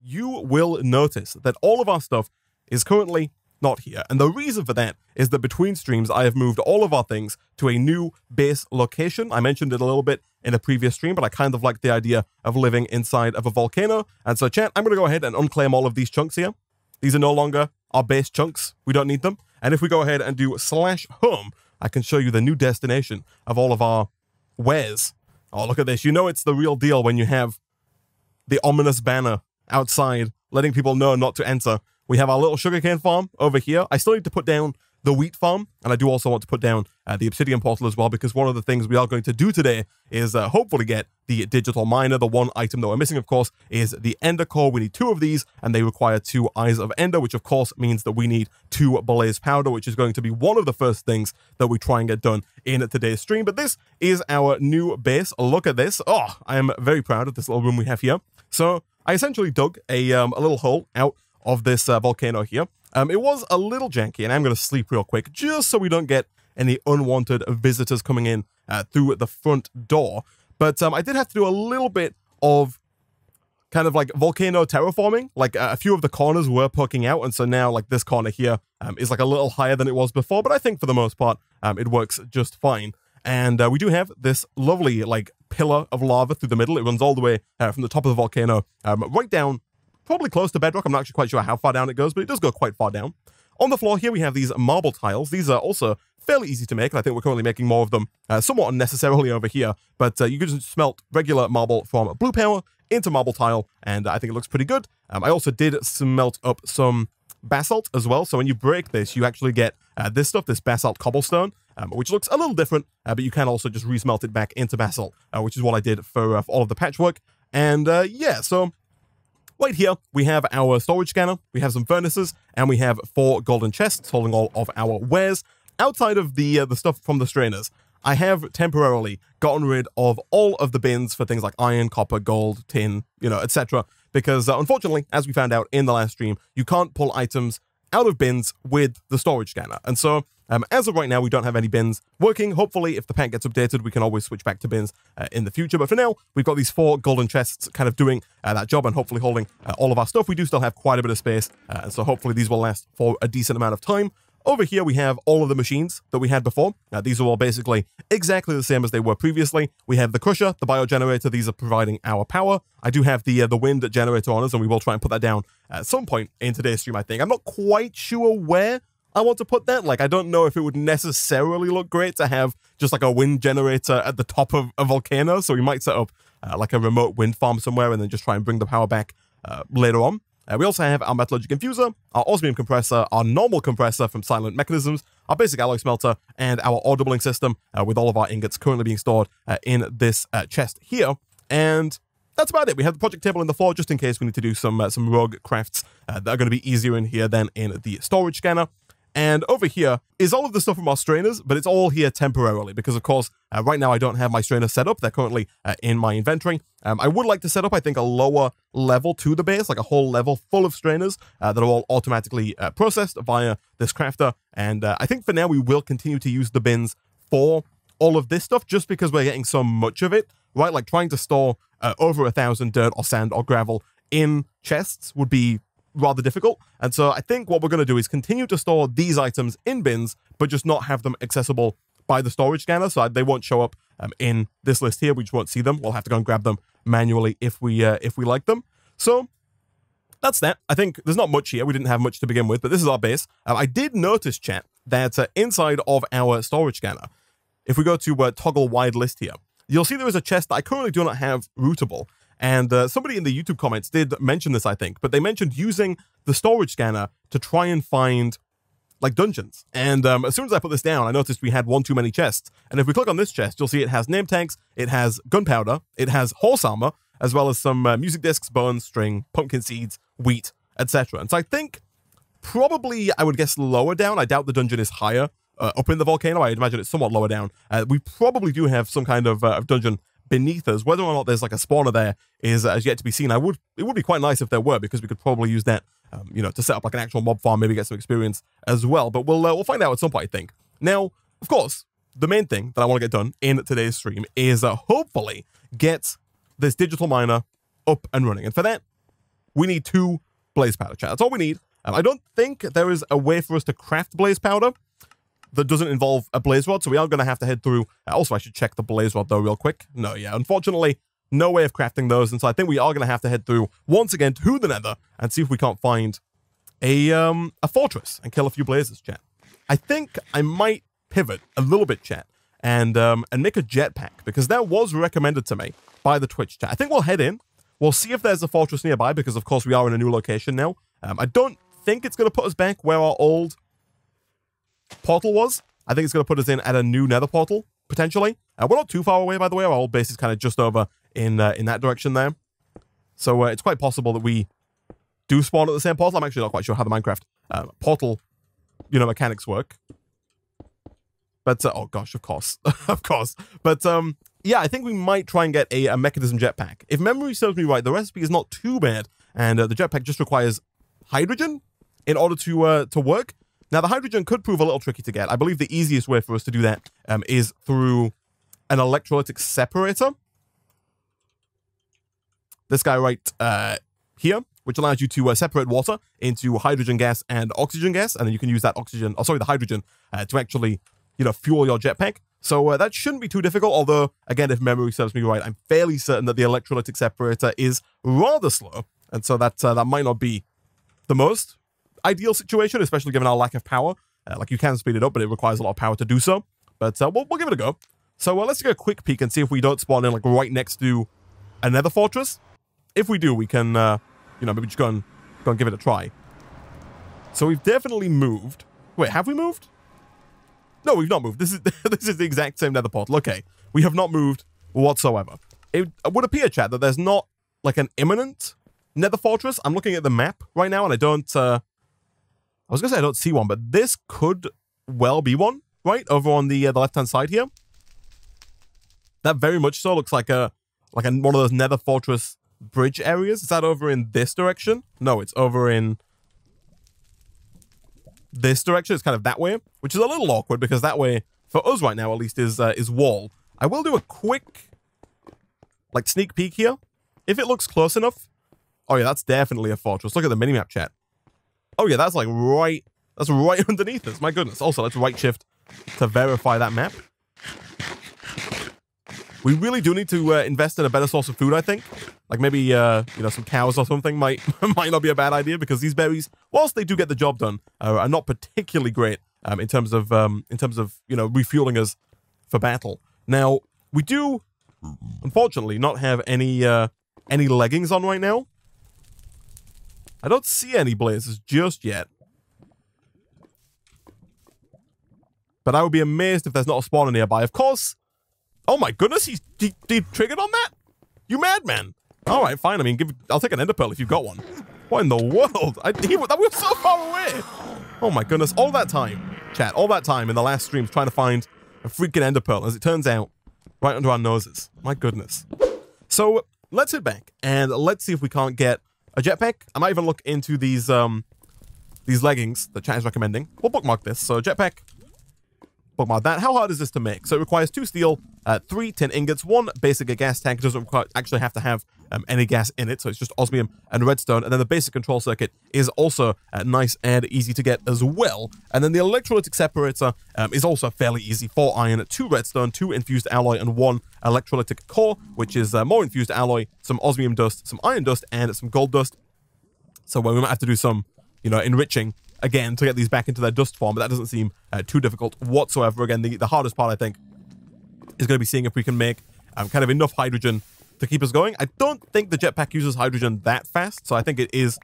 you will notice that all of our stuff is currently not here. And the reason for that is that between streams, I have moved all of our things to a new base location. I mentioned it a little bit in a previous stream, but I kind of like the idea of living inside of a volcano. And so, chat, I'm going to go ahead and unclaim all of these chunks here. These are no longer our base chunks. We don't need them. And if we go ahead and do /home, I can show you the new destination of all of our wares. Oh, look at this. You know it's the real deal when you have the ominous banner outside letting people know not to enter. We have our little sugarcane farm over here. I still need to put down the wheat farm, and I do also want to put down the obsidian portal as well, because one of the things we are going to do today is hopefully get the digital miner. The one item that we're missing, of course, is the ender core. We need 2 of these, and they require 2 eyes of ender, which of course means that we need 2 blaze powder, which is going to be one of the first things that we try and get done in today's stream. But this is our new base. Look at this. Oh, I am very proud of this little room we have here. So I essentially dug a little hole out of this volcano here. It was a little janky, and I'm going to sleep real quick just so we don't get any unwanted visitors coming in through the front door. But I did have to do a little bit of kind of like volcano terraforming. Like a few of the corners were poking out, and so now like this corner here is like a little higher than it was before, but I think for the most part it works just fine. And we do have this lovely like pillar of lava through the middle. It runs all the way from the top of the volcano right down, probably close to bedrock. I'm not actually quite sure how far down it goes, but it does go quite far down. On the floor here, we have these marble tiles. These are also fairly easy to make, and I think we're currently making more of them somewhat unnecessarily over here. But you can just smelt regular marble from blue power into marble tile, and I think it looks pretty good. I also did smelt up some basalt as well. So when you break this, you actually get this stuff, this basalt cobblestone, which looks a little different, but you can also just resmelt it back into basalt, which is what I did for all of the patchwork. And yeah, so right here, we have our storage scanner, we have some furnaces, and we have 4 golden chests holding all of our wares. Outside of the stuff from the strainers, I have temporarily gotten rid of all of the bins for things like iron, copper, gold, tin, you know, etc. Because unfortunately, as we found out in the last stream, you can't pull items out of bins with the storage scanner. And so as of right now, we don't have any bins working. Hopefully, if the pack gets updated, we can always switch back to bins in the future. But for now, we've got these 4 golden chests kind of doing that job and hopefully holding all of our stuff. We do still have quite a bit of space, and so hopefully these will last for a decent amount of time. Over here, we have all of the machines that we had before. These are all basically exactly the same as they were previously. We have the crusher, the biogenerator. These are providing our power. I do have the wind generator on us, and we will try and put that down at some point in today's stream, I think. I'm not quite sure where I want to put that. Like, I don't know if it would necessarily look great to have just like a wind generator at the top of a volcano. So we might set up like a remote wind farm somewhere and then just try and bring the power back later on. We also have our Metallurgic Infuser, our Osmium Compressor, our normal compressor from Silent Mechanisms, our basic alloy smelter, and our Audibling system with all of our ingots currently being stored in this chest here. And that's about it. We have the project table in the floor just in case we need to do some rogue crafts that are going to be easier in here than in the storage scanner. And over here is all of the stuff from our strainers, but it's all here temporarily because, of course, right now I don't have my strainers set up. They're currently in my inventory. I would like to set up, I think, a lower level to the base, like a whole level full of strainers that are all automatically processed via this crafter. And I think for now we will continue to use the bins for all of this stuff just because we're getting so much of it, right? Like trying to store over 1,000 dirt or sand or gravel in chests would be rather difficult. And so I think what we're going to do is continue to store these items in bins, but just not have them accessible by the storage scanner. So they won't show up in this list here. We just won't see them. We'll have to go and grab them manually if we like them. So that's that. I think there's not much here. We didn't have much to begin with, but this is our base. I did notice, chat, that inside of our storage scanner, if we go to toggle wide list here, you'll see there is a chest that I currently do not have rootable. And somebody in the YouTube comments did mention this, I think, but they mentioned using the storage scanner to try and find like dungeons. And as soon as I put this down, I noticed we had one too many chests. And if we click on this chest, you'll see it has name tags, it has gunpowder, it has horse armor, as well as some music discs, bones, string, pumpkin seeds, wheat, etc. And so I think probably, I would guess lower down. I doubt the dungeon is higher up in the volcano. I'd imagine it's somewhat lower down. We probably do have some kind of dungeon beneath us. Whether or not there's like a spawner there is yet to be seen. It would be quite nice if there were, because we could probably use that, you know, to set up like an actual mob farm, maybe get some experience as well. But we'll find out at some point, I think. Now, of course, the main thing that I want to get done in today's stream is hopefully get this digital miner up and running. And for that, we need 2 blaze powder, chat. That's all we need. I don't think there is a way for us to craft blaze powder that doesn't involve a blaze rod, so we are going to have to head through. Also, I should check the blaze rod, though, real quick. No, yeah, unfortunately, no way of crafting those, and so I think we are going to have to head through, once again, to the nether, and see if we can't find a fortress and kill a few blazes, chat. I think I might pivot a little bit, chat, and make a jetpack, because that was recommended to me by the Twitch chat. I think we'll head in. We'll see if there's a fortress nearby, because, of course, we are in a new location now. I don't think it's going to put us back where our old portal was. I think it's going to put us in at a new nether portal, potentially. We're not too far away, by the way. Our old base is kind of just over in that direction there. So it's quite possible that we do spawn at the same portal. I'm actually not quite sure how the Minecraft portal, mechanics work. But, oh gosh, of course. Of course. But, yeah, I think we might try and get a mechanism jetpack. If memory serves me right, the recipe is not too bad. And the jetpack just requires hydrogen in order to work. Now, the hydrogen could prove a little tricky to get. I believe the easiest way for us to do that is through an electrolytic separator. This guy right here, which allows you to separate water into hydrogen gas and oxygen gas, and then you can use that oxygen, the hydrogen, to actually, fuel your jetpack. So that shouldn't be too difficult, although, again, if memory serves me right, I'm fairly certain that the electrolytic separator is rather slow, and so that might not be the most ideal situation, especially given our lack of power. Like, you can speed it up, but it requires a lot of power to do so. But we'll give it a go. So let's take a quick peek and see if we don't spawn in, like, right next to another fortress. If we do, we can, maybe just go and give it a try. So we've definitely moved. Wait, have we moved? No, we've not moved. This is this is the exact same nether portal. Okay, we have not moved whatsoever. It would appear, chat, that there's not, like, an imminent nether fortress. I'm looking at the map right now, and I don't, I was going to say I don't see one, but this could well be one, right? Over on the left-hand side here. That very much so looks like one of those nether fortress bridge areas. Is that over in this direction? No, it's over in this direction. It's kind of that way, which is a little awkward because that way, for us right now at least, is wall. I will do a quick, like, sneak peek here. If it looks close enough. Oh yeah, that's definitely a fortress. Look at the minimap, chat. Oh yeah, that's like right underneath us. My goodness. Also, let's right shift to verify that map. We really do need to invest in a better source of food, I think. Like maybe, some cows or something might not be a bad idea, because these berries, whilst they do get the job done, are not particularly great in terms of refueling us for battle. Now, we do, unfortunately, not have any leggings on right now. I don't see any blazes just yet. But I would be amazed if there's not a spawner nearby. Of course. Oh my goodness, he triggered on that? You madman. All right, fine. I mean, I'll take an ender pearl if you've got one. What in the world? We were so far away. Oh my goodness. All that time, chat, all that time in the last streams trying to find a freaking ender pearl, as it turns out, right under our noses. My goodness. So let's head back and let's see if we can't get a jetpack. I might even look into these leggings that chat is recommending. We'll bookmark this. So jetpack, bookmark that. How hard is this to make? So it requires 2 steel, 3 tin ingots, 1 basic gas tank. It doesn't actually have to have any gas in it, so it's just osmium and redstone. And then the basic control circuit is also nice and easy to get as well. And then the electrolytic separator is also fairly easy. 4 iron, 2 redstone, 2 infused alloy, and 1 electrolytic core, which is more infused alloy, some osmium dust, some iron dust, and some gold dust. So we might have to do some, enriching again to get these back into their dust form, but that doesn't seem too difficult whatsoever. Again, the hardest part, I think, is going to be seeing if we can make kind of enough hydrogen to keep us going. I don't think the jetpack uses hydrogen that fast, so I think it is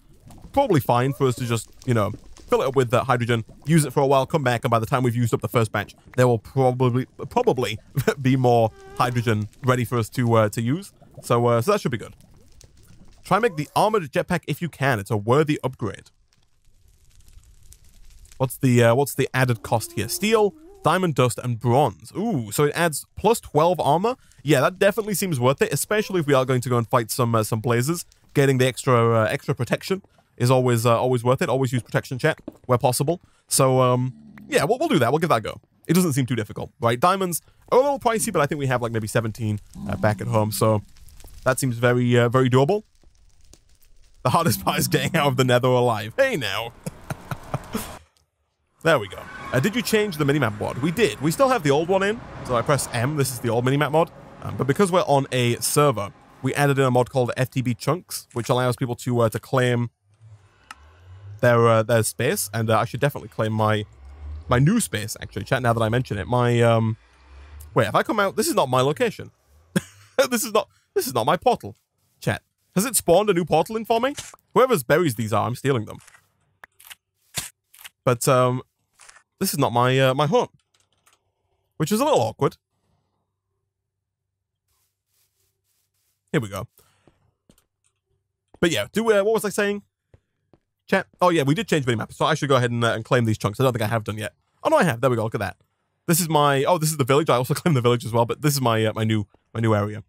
probably fine for us to just, fill it up with hydrogen, use it for a while, come back, and by the time we've used up the first batch, there will probably be more hydrogen ready for us to use. So that should be good. Try and make the armored jetpack if you can. It's a worthy upgrade. What's the added cost here? Steel, diamond dust, and bronze. Ooh, so it adds plus 12 armor. Yeah, that definitely seems worth it, especially if we are going to go and fight some blazes. Getting the extra protection is always worth it. Always use protection, chat, where possible. So yeah, we'll do that. We'll give that a go. It doesn't seem too difficult, right? Diamonds are a little pricey, but I think we have like maybe 17 back at home, so that seems very doable. The hardest part is getting out of the nether alive. Hey, now. There we go. Did you change the minimap mod? We did. We still have the old one in. So I press M. This is the old minimap mod. But because we're on a server, we added in a mod called FTB Chunks, which allows people to claim their space. And I should definitely claim my new space, actually. Chat, now that I mention it. Wait, if I come out, this is not my location. This is not my portal. Chat. Has it spawned a new portal in for me? Whoever's berries these are, I'm stealing them. But this is not my my home, which is a little awkward. Here we go. But yeah, what was I saying? Chat. Oh yeah, we did change minimap, so I should go ahead and claim these chunks. I don't think I have done yet. Oh no, I have. There we go. Look at that. This is my. Oh, this is the village. I also claim the village as well, but this is my my new area.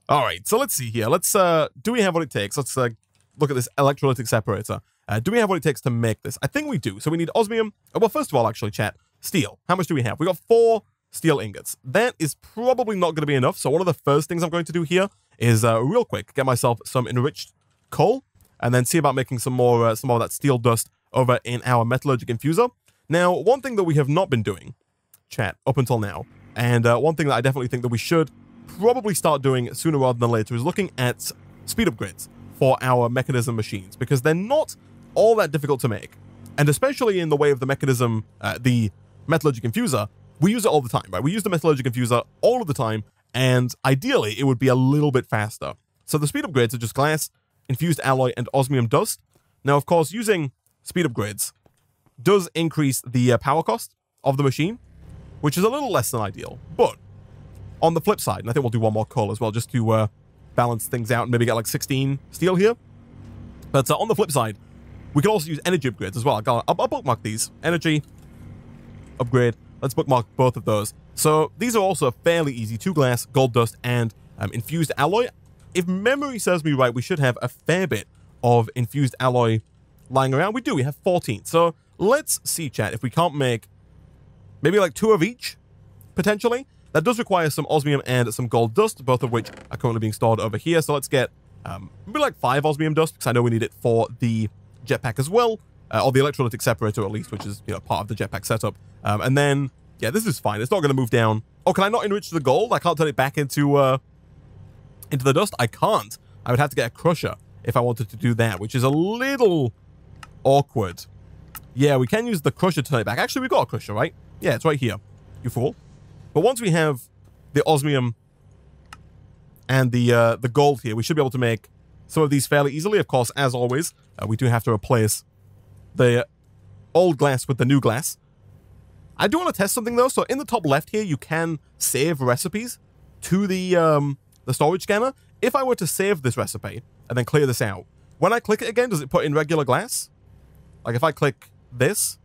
All right, so let's see here. Let's do we have what it takes? Let's look at this electrolytic separator. Do we have what it takes to make this? I think we do. So we need osmium. Well, first of all, actually, chat, steel. How much do we have? We got 4 steel ingots. That is probably not going to be enough. So one of the first things I'm going to do here is real quick get myself some enriched coal, and then see about making some more of that steel dust over in our metallurgic infuser. Now, one thing that we have not been doing, chat, up until now, and one thing that I definitely think that we should probably start doing sooner rather than later is looking at speed upgrades for our mechanism machines, because they're not all that difficult to make. And especially in the way of the mechanism, the metallurgic infuser, we use it all the time, right? We use the metallurgic infuser all of the time, and ideally it would be a little bit faster. So the speed upgrades are just glass, infused alloy, and osmium dust. Now, of course, using speed upgrades does increase the power cost of the machine, which is a little less than ideal. But on the flip side, and I think we'll do one more coal as well, just to balance things out and maybe get like 16 steel here. But on the flip side, we can also use energy upgrades as well. I'll bookmark these. Energy, upgrade. Let's bookmark both of those. So these are also fairly easy. 2 glass, gold dust, and infused alloy. If memory serves me right, we should have a fair bit of infused alloy lying around. We do. We have 14. So let's see, chat, if we can't make maybe like 2 of each, potentially. That does require some osmium and some gold dust, both of which are currently being stored over here. So let's get maybe like 5 osmium dust, because I know we need it for the jetpack as well, or the electrolytic separator at least, which is, you know, part of the jetpack setup. And then, yeah, this is fine. It's not going to move down. Oh, can I not enrich the gold? I can't turn it back into the dust? I can't. I would have to get a crusher if I wanted to do that, which is a little awkward. Yeah, we can use the crusher to turn it back. Actually, we've got a crusher, right? Yeah, it's right here. You fool. But once we have the osmium and the gold here, we should be able to make some of these fairly easily. Of course, as always, we do have to replace the old glass with the new glass. I do want to test something though. So in the top left here, you can save recipes to the storage scanner. If I were to save this recipe and then clear this out, when I click it again, does it put in regular glass? Like if I click this,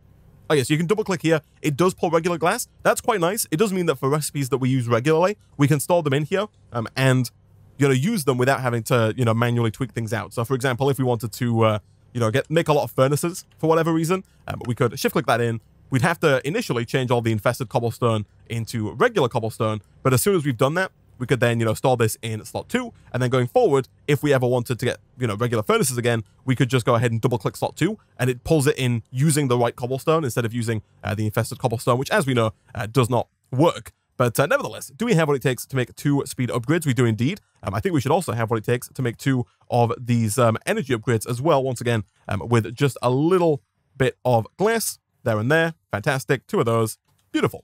oh yes, you can double click here. It does pull regular glass. That's quite nice. It does mean that for recipes that we use regularly, we can store them in here and, you know, use them without having to, you know, manually tweak things out. So for example, if we wanted to, you know, make a lot of furnaces for whatever reason, we could shift click that in. We'd have to initially change all the infested cobblestone into regular cobblestone. But as soon as we've done that, we could then, you know, store this in slot 2. And then going forward, if we ever wanted to get, you know, regular furnaces again, we could just go ahead and double click slot 2 and it pulls it in using the right cobblestone instead of using the infested cobblestone, which as we know, does not work. But nevertheless, do we have what it takes to make 2 speed upgrades? We do indeed. I think we should also have what it takes to make 2 of these energy upgrades as well. Once again, with just a little bit of glass there and there. Fantastic. 2 of those. Beautiful.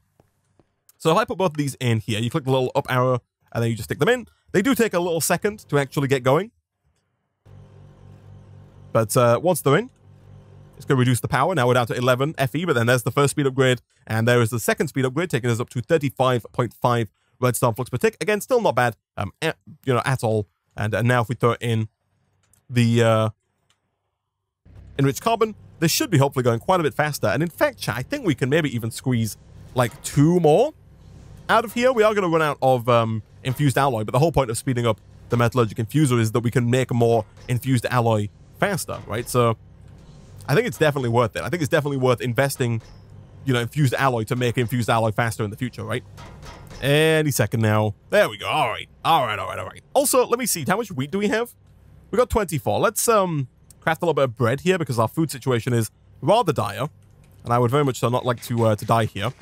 So if I put both of these in here, you click the little up arrow and then you just stick them in. They do take a little second to actually get going. But once they're in, it's going to reduce the power. Now we're down to 11 FE, but then there's the first speed upgrade. And there is the second speed upgrade, taking us up to 35.5 redstone flux per tick. Again, still not bad, you know, at all. And now if we throw in the enriched carbon, this should be hopefully going quite a bit faster. And in fact, chat, I think we can maybe even squeeze like 2 more out of here. We are going to run out of infused alloy, but the whole point of speeding up the metallurgic infuser is that we can make more infused alloy faster, right? So I think it's definitely worth it. I think it's definitely worth investing, you know, infused alloy to make infused alloy faster in the future, right? Any second now. There we go. All right. Also, let me see. How much wheat do we have? We got 24. Let's craft a little bit of bread here because our food situation is rather dire. And I would very much so not like to die here.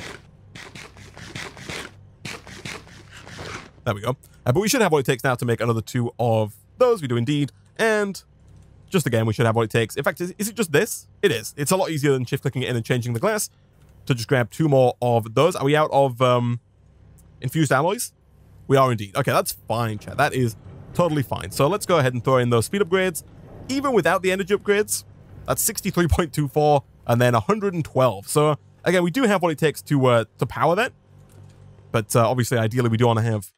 There we go. But we should have what it takes now to make another 2 of those. We do indeed. And just again, we should have what it takes. In fact, is it just this? It is. It's a lot easier than shift-clicking it in and changing the glass to just grab 2 more of those. Are we out of infused alloys? We are indeed. Okay, that's fine, chat. That is totally fine. So let's go ahead and throw in those speed upgrades. Even without the energy upgrades, that's 63.24 and then 112. So again, we do have what it takes to power that. But obviously, ideally, we do want to have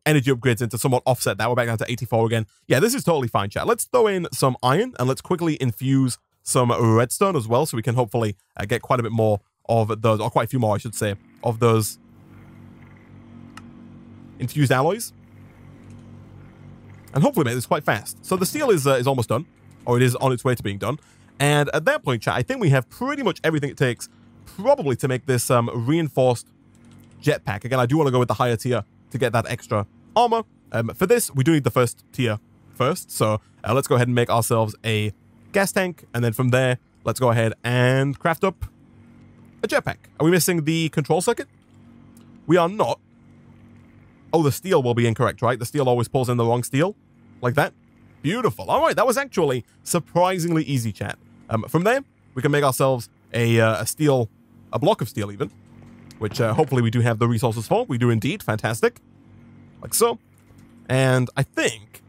energy upgrades into somewhat offset that. We're back down to 84 again. Yeah, this is totally fine, chat. Let's throw in some iron and let's quickly infuse some redstone as well so we can hopefully get quite a bit more of those, or quite a few more, I should say, of those infused alloys. And hopefully make this quite fast. So the steel is almost done, or it is on its way to being done. And at that point, chat, I think we have pretty much everything it takes probably to make this reinforced jetpack. Again, I do want to go with the higher tier to get that extra armor. For this, we do need the first tier first. So let's go ahead and make ourselves a gas tank. And then from there, let's go ahead and craft up a jetpack. Are we missing the control circuit? We are not. Oh, the steel will be incorrect, right? The steel always pulls in the wrong steel. Like that. Beautiful. All right, that was actually surprisingly easy, chat. From there, we can make ourselves a block of steel even, which hopefully we do have the resources for. We do indeed. Fantastic. Like so. And I think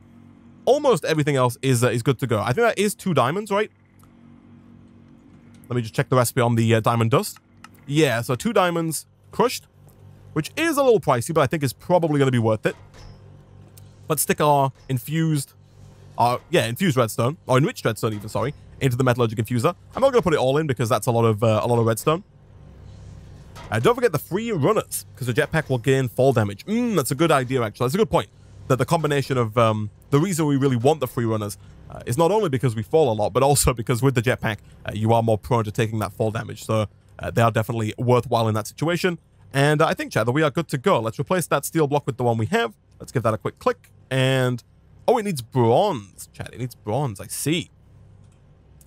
almost everything else is good to go. I think that is 2 diamonds, right? Let me just check the recipe on the diamond dust. Yeah, so 2 diamonds crushed, which is a little pricey, but I think is probably going to be worth it. Let's stick our infused redstone, or enriched redstone even, sorry, into the Metallurgic Infuser. I'm not going to put it all in because that's a lot of redstone. Don't forget the free runners, because the jetpack will gain fall damage. That's a good idea, actually. That's a good point. That the combination of the reason we really want the free runners is not only because we fall a lot, but also because with the jetpack, you are more prone to taking that fall damage. So they are definitely worthwhile in that situation. And I think, chat, that we are good to go. Let's replace that steel block with the one we have. Let's give that a quick click. And oh, it needs bronze, chat. It needs bronze. I see.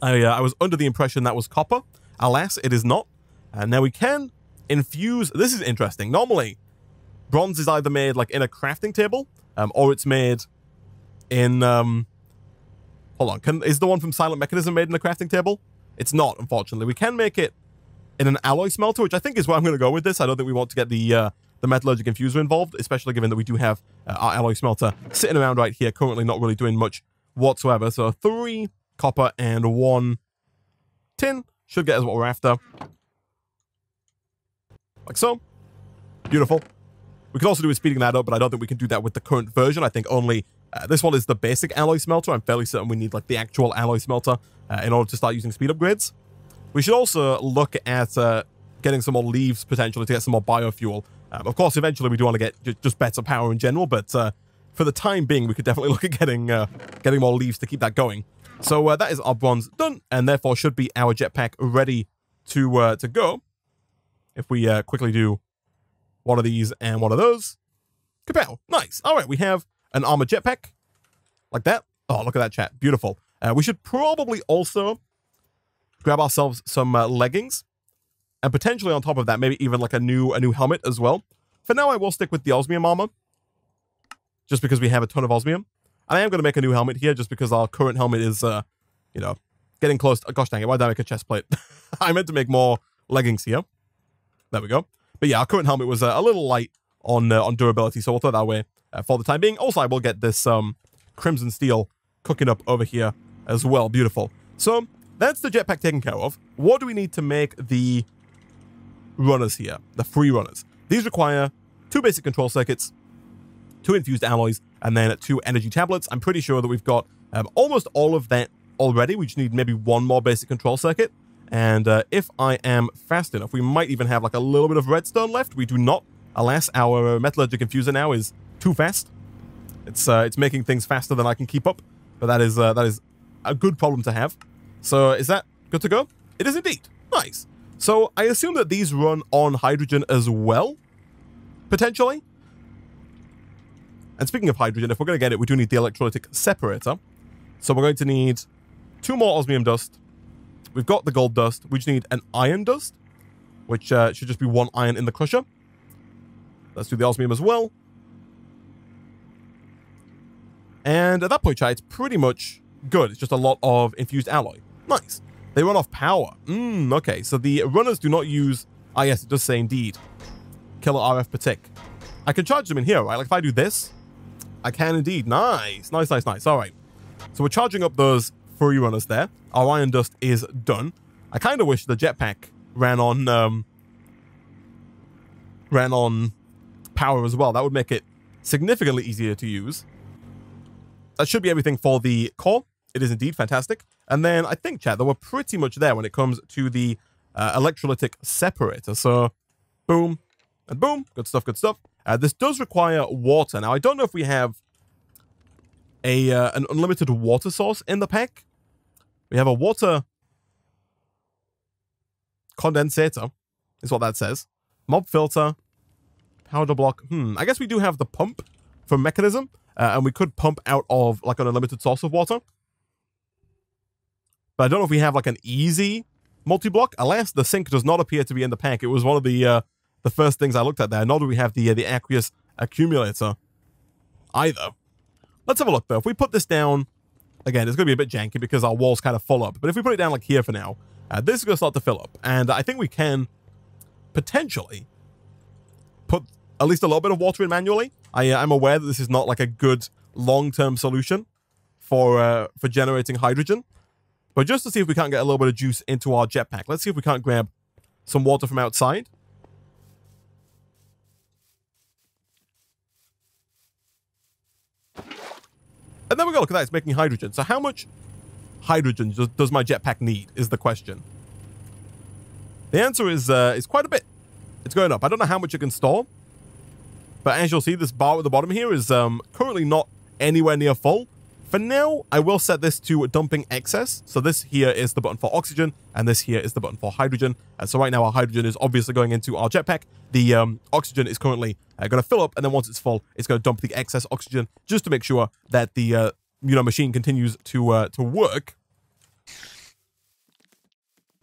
I was under the impression that was copper. Alas, it is not. And now we can infuse. This is interesting. Normally, bronze is either made like in a crafting table, or it's made in. Hold on. Is the one from Silent Mechanism made in a crafting table? It's not, unfortunately. We can make it in an alloy smelter, which I think is where I'm going to go with this. I don't think we want to get the Metallurgic Infuser involved, especially given that we do have our alloy smelter sitting around right here, currently not really doing much whatsoever. So 3 copper and 1 tin should get us what we're after. Like so. Beautiful. We could also do with speeding that up, but I don't think we can do that with the current version. I think only this one is the basic alloy smelter. I'm fairly certain we need like the actual alloy smelter in order to start using speed upgrades. We should also look at getting some more leaves potentially to get some more biofuel. Of course, eventually we do want to get just better power in general, but for the time being, we could definitely look at getting more leaves to keep that going. So that is our bronze done, and therefore should be our jetpack ready to go. If we quickly do one of these and one of those. Kapow! Nice. All right, we have an armored jetpack like that. Oh, look at that, chat. Beautiful. We should probably also grab ourselves some leggings. And potentially on top of that, maybe even like a new helmet as well. For now, I will stick with the Osmium armor. Just because we have a ton of Osmium. And I am going to make a new helmet here just because our current helmet is, you know, getting close. Gosh dang it, why did I make a chest plate? I meant to make more leggings here. There we go. But yeah, our current helmet was a little light on durability, so we'll throw that away for the time being. Also, I will get this crimson steel cooking up over here as well. Beautiful. So that's the jetpack taken care of. What do we need to make the runners here, the free runners? These require 2 basic control circuits, 2 infused alloys, and then 2 energy tablets. I'm pretty sure that we've got almost all of that already. We just need maybe 1 more basic control circuit. And if I am fast enough, we might even have like a little bit of redstone left. We do not. Alas, our Metallurgic Infuser now is too fast. It's making things faster than I can keep up. But that is a good problem to have. So is that good to go? It is indeed. Nice. So I assume that these run on hydrogen as well, potentially. And speaking of hydrogen, if we're going to get it, we do need the Electrolytic Separator. So we're going to need 2 more osmium dust. We've got the gold dust. We just need an iron dust, which should just be 1 iron in the crusher. Let's do the osmium as well. And at that point, chat, it's pretty much good. It's just a lot of infused alloy. Nice. They run off power. Okay, so the runners do not use... Ah, yes, it does say indeed. Killer RF per tick. I can charge them in here, right? Like if I do this, I can indeed. Nice. Nice, nice, nice. All right. So we're charging up those free runners there. Our iron dust is done. I kind of wish the jetpack ran on power as well. That would make it significantly easier to use. That should be everything for the core. It is indeed fantastic. And then I think, chat, that we're pretty much there when it comes to the electrolytic separator. So, boom and boom. Good stuff, good stuff. This does require water. Now, I don't know if we have an unlimited water source in the pack. We have a water condensator, is what that says. Mob filter, powder block. I guess we do have the pump from mechanism, and we could pump out of like an unlimited source of water. But I don't know if we have like an easy multi-block. Alas, the sink does not appear to be in the pack. It was one of the first things I looked at there. Nor do we have the aqueous accumulator either. Let's have a look though. If we put this down, again, it's going to be a bit janky because our wall's kind of full up. But if we put it down like here for now, this is going to start to fill up. And I think we can potentially put at least a little bit of water in manually. I'm aware that this is not like a good long-term solution for generating hydrogen. But just to see if we can't get a little bit of juice into our jetpack, let's see if we can't grab some water from outside. And then we go, look at that, it's making hydrogen. So how much hydrogen does my jetpack need is the question. The answer is quite a bit. It's going up. I don't know how much it can store. But as you'll see, this bar at the bottom here is currently not anywhere near full. For now, I will set this to dumping excess. So this here is the button for oxygen, and this here is the button for hydrogen. And so right now our hydrogen is obviously going into our jetpack. The oxygen is currently going to fill up, and then once it's full, it's going to dump the excess oxygen just to make sure that the machine continues to work.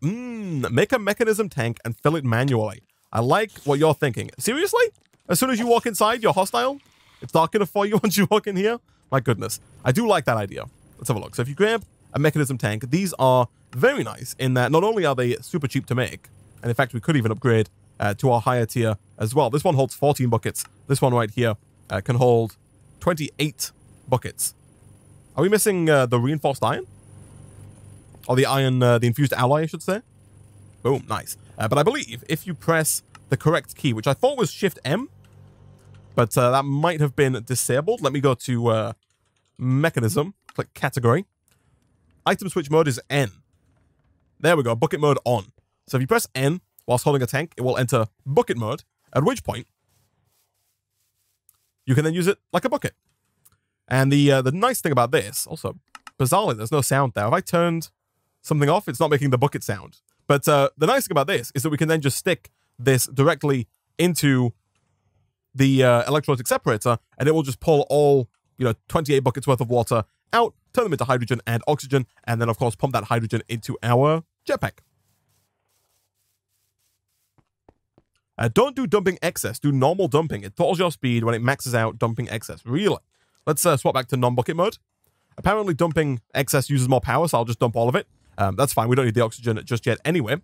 Make a mechanism tank and fill it manually. I like what you're thinking. Seriously? As soon as you walk inside, you're hostile? It's dark enough for you once you walk in here? My goodness. I do like that idea. Let's have a look. So if you grab a mechanism tank, these are very nice in that not only are they super cheap to make, and in fact, we could even upgrade to our higher tier as well. This one holds 14 buckets. This one right here can hold 28 buckets. Are we missing the reinforced iron? Or the iron, the infused alloy, I should say. Boom, nice. But I believe if you press the correct key, which I thought was Shift M, but that might have been disabled. Let me go to mechanism, click category. Item switch mode is N. There we go, bucket mode on. So if you press N whilst holding a tank, it will enter bucket mode, at which point you can then use it like a bucket. And the nice thing about this, also, bizarrely, there's no sound there. If I turned something off, it's not making the bucket sound. But the nice thing about this is that we can then just stick this directly into the electrolytic separator, and it will just pull all 28 buckets worth of water out, turn them into hydrogen and oxygen, and then of course pump that hydrogen into our jetpack. Don't do dumping excess, do normal dumping. It throttles your speed when it maxes out dumping excess. Really? Let's swap back to non-bucket mode. Apparently dumping excess uses more power, so I'll just dump all of it. That's fine, we don't need the oxygen just yet anyway.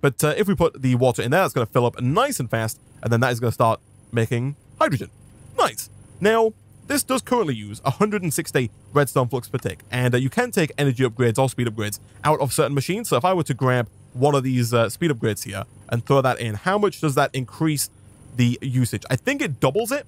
But if we put the water in there, it's going to fill up nice and fast, and then that is going to start making hydrogen. Nice. Now, this does currently use 160 redstone flux per tick, and you can take energy upgrades or speed upgrades out of certain machines. So if I were to grab one of these speed upgrades here and throw that in, how much does that increase the usage? I think it doubles it.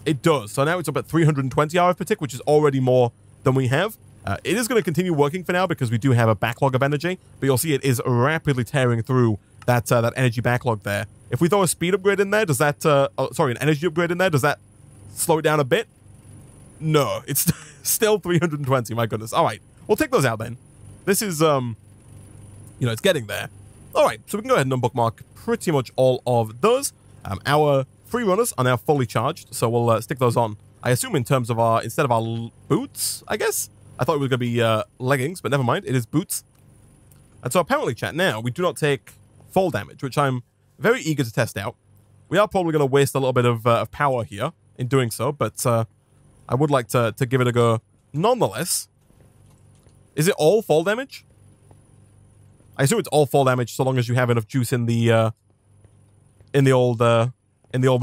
It does. So now it's up at 320 RF per tick, which is already more than we have. It is going to continue working for now because we do have a backlog of energy, but you'll see it is rapidly tearing through that energy backlog there. If we throw a speed upgrade in there, does that, an energy upgrade in there, does that slow it down a bit? No, it's still 320, my goodness. All right, we'll take those out then. This is, it's getting there. All right, so we can go ahead and unbookmark pretty much all of those. Our free runners are now fully charged, so we'll stick those on. I assume in terms of instead of our boots, I guess? I thought it was going to be leggings, but never mind. It is boots. And so apparently, chat, now we do not take fall damage, which I'm very eager to test out. We are probably going to waste a little bit of power here in doing so, but I would like to give it a go nonetheless. Is it all fall damage? I assume it's all fall damage so long as you have enough juice in the old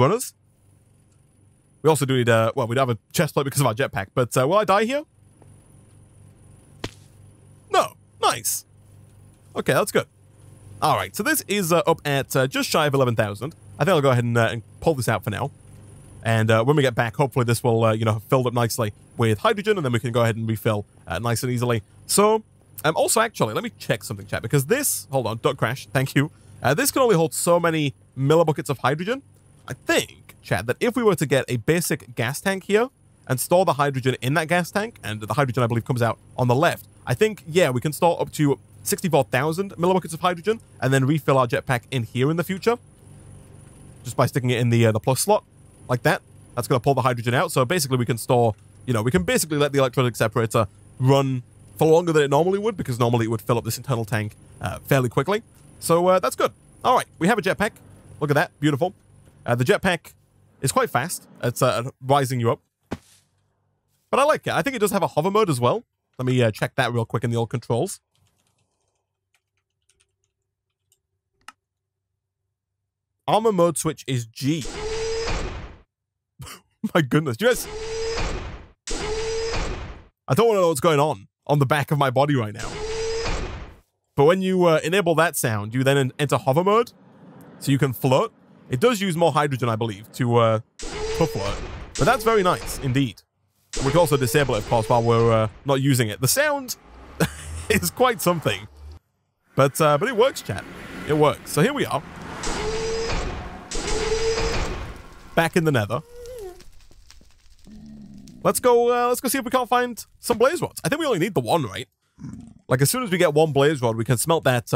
runners. We also do need well, we do have a chest plate because of our jetpack, but will I die here? No. Nice. Okay, that's good. All right, so this is up at just shy of 11,000. I think I'll go ahead and pull this out for now. And when we get back, hopefully this will, you know, filled up nicely with hydrogen, and then we can go ahead and refill nice and easily. So, also, actually, let me check something, chat, because this... Hold on, don't crash. Thank you. This can only hold so many millibuckets of hydrogen. I think, chat, that if we were to get a basic gas tank here and store the hydrogen in that gas tank, and the hydrogen, I believe, comes out on the left, I think, yeah, we can store up to 64,000 millibuckets of hydrogen and then refill our jetpack in here in the future. Just by sticking it in the plus slot, like that. That's going to pull the hydrogen out. So basically we can store, you know, we can basically let the electrolytic separator run for longer than it normally would, because normally it would fill up this internal tank fairly quickly. So that's good. All right, we have a jetpack. Look at that, beautiful. The jetpack is quite fast. It's rising you up. But I like it. I think it does have a hover mode as well. Let me check that real quick in the old controls. Armor mode switch is G. My goodness, you guys... I don't want to know what's going on the back of my body right now. But when you enable that sound, you then enter hover mode, so you can float. It does use more hydrogen, I believe, to float. But that's very nice, indeed. We can also disable it, of course, while we're not using it. The sound is quite something. But it works, chat. It works. So here we are. Back in the nether. Let's go see if we can't find some blaze rods. I think we only need the one, right? Like, as soon as we get one blaze rod, we can smelt that,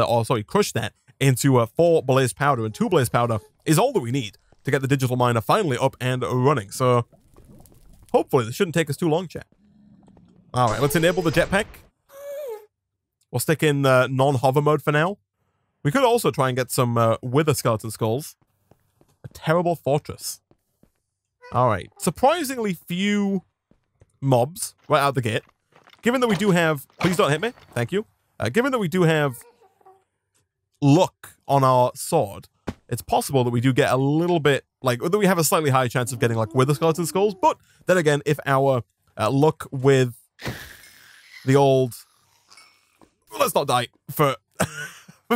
crush that into 4 blaze powder, and 2 blaze powder is all that we need to get the digital miner finally up and running. So, hopefully this shouldn't take us too long, chat. All right, let's enable the jetpack. We'll stick in non-hover mode for now. We could also try and get some wither skeleton skulls. A terrible fortress. All right, surprisingly few mobs right out the gate. Given that we do have... Please don't hit me. Thank you. Given that we do have luck on our sword, it's possible that we do get a little bit... Like, that we have a slightly higher chance of getting, like, wither skeleton skulls. But then again, if our luck with the old... Let's not die for...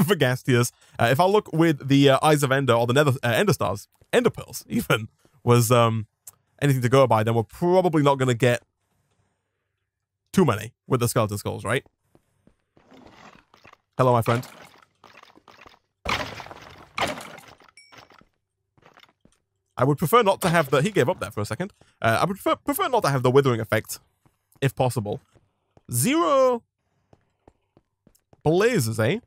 for gas tiers. If I look with the Eyes of Ender, or the Nether, Ender Stars, Ender Pearls, even, was anything to go by, then we're probably not going to get too many with the skeleton skulls, right? Hello, my friend. I would prefer not to have the... He gave up there for a second. I would prefer not to have the withering effect, if possible. 0 blazes, eh?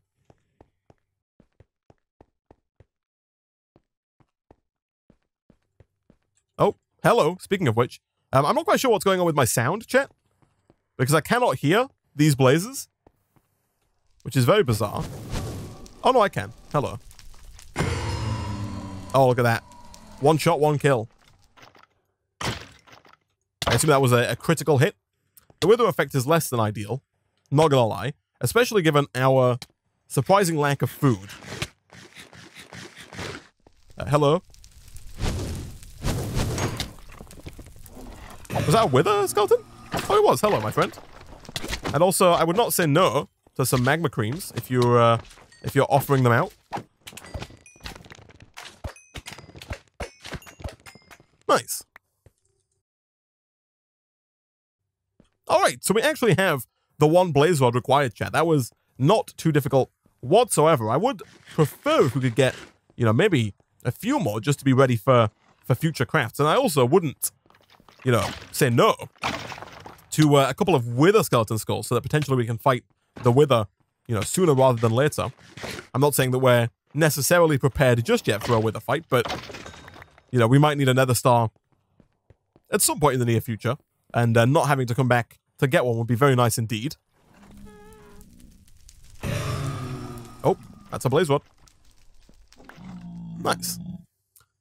Oh, hello. Speaking of which, I'm not quite sure what's going on with my sound, chat, because I cannot hear these blazes, which is very bizarre. Oh, no, I can. Hello. Oh, look at that. 1 shot, 1 kill. I assume that was a critical hit. The wither effect is less than ideal, not gonna lie, especially given our surprising lack of food. Hello. Was that a wither skeleton? Oh, it was. Hello, my friend. And also, I would not say no to some magma creams if you're offering them out. Nice. All right, so we actually have the 1 blaze rod required, chat. That was not too difficult whatsoever. I would prefer if we could get, you know, maybe a few more just to be ready for future crafts. And I also wouldn't, you know, say no to a couple of wither skeleton skulls so that potentially we can fight the wither, you know, sooner rather than later. I'm not saying that we're necessarily prepared just yet for a wither fight, but, you know, we might need a nether star at some point in the near future, and not having to come back to get one would be very nice indeed. Oh, that's a blaze rod. Nice.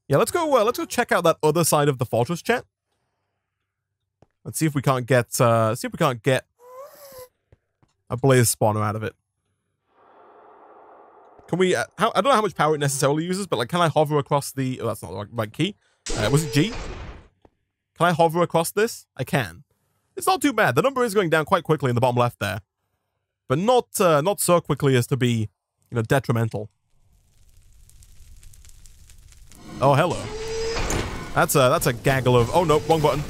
Yeah, let's go check out that other side of the fortress, chat. Let's see if we can't get a blaze spawner out of it. Can we, I don't know how much power it necessarily uses, but like, can I hover across the, oh, that's not the right key. Was it G? Can I hover across this? I can. It's not too bad. The number is going down quite quickly in the bottom left there. But not so quickly as to be, you know, detrimental. Oh, hello. That's a gaggle of, oh no, wrong button.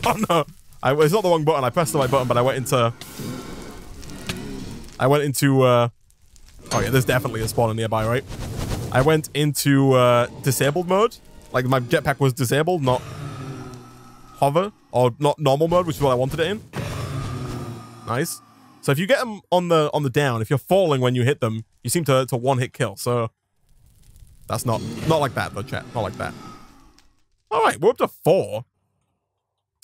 Oh no. It's not the wrong button. I pressed the right button, but I went into, oh yeah, there's definitely a spawner nearby, right? I went into disabled mode. Like my jetpack was disabled, not hover, or not normal mode, which is what I wanted it in. Nice. So if you get them on the down, if you're falling when you hit them, you seem to one-hit kill. So that's not like that though, chat. Not like that. All right, we're up to 4,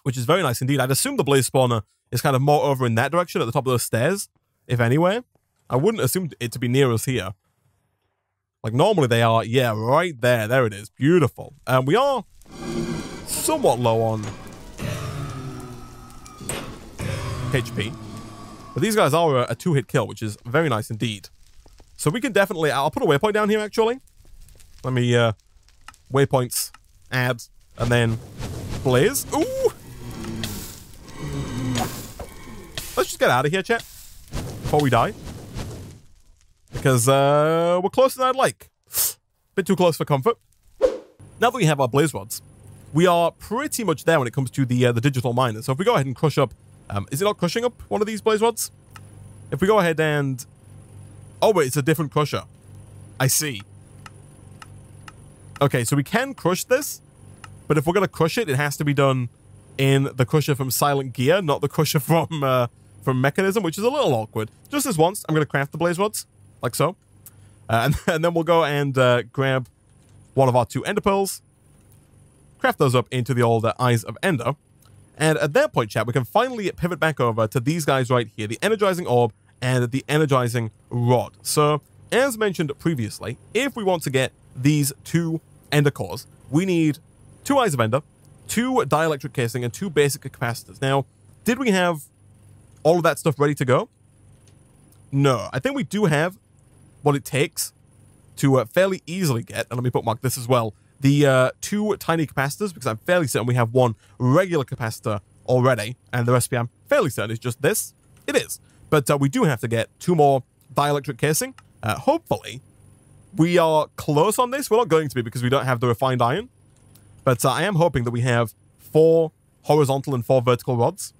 which is very nice indeed. I'd assume the blaze spawner is kind of more over in that direction at the top of those stairs, if anywhere. I wouldn't assume it to be near us here. Like normally they are, yeah, right there. There it is. Beautiful. We are somewhat low on HP. But these guys are a 2-hit kill, which is very nice indeed. So we can definitely, I'll put a waypoint down here actually. Let me, waypoints, add, and then blaze. Ooh! Let's just get out of here, chat, before we die. Because we're closer than I'd like. Bit too close for comfort. Now that we have our blaze rods, we are pretty much there when it comes to the digital miner. So if we go ahead and crush up, is it not crushing up one of these blaze rods? If we go ahead and, oh wait, it's a different crusher. I see. Okay, so we can crush this, but if we're gonna crush it, it has to be done in the crusher from Silent Gear, not the crusher from Mechanism, which is a little awkward. Just this once, I'm gonna craft the blaze rods. Like so. And then we'll go and grab one of our 2 ender pearls. Craft those up into the old Eyes of Ender. And at that point, chat, we can finally pivot back over to these guys right here. The Energizing Orb and the Energizing Rod. So, as mentioned previously, if we want to get these 2 ender cores, we need 2 Eyes of Ender, 2 dielectric casing, and 2 basic capacitors. Now, did we have all of that stuff ready to go? No. I think we do have what it takes to fairly easily get, and let me bookmark this as well, the 2 tiny capacitors, because I'm fairly certain we have 1 regular capacitor already, and the recipe I'm fairly certain is just this. It is. But we do have to get 2 more dielectric casing. Hopefully, we are close on this. We're not going to be because we don't have the refined iron. But I am hoping that we have 4 horizontal and 4 vertical rods.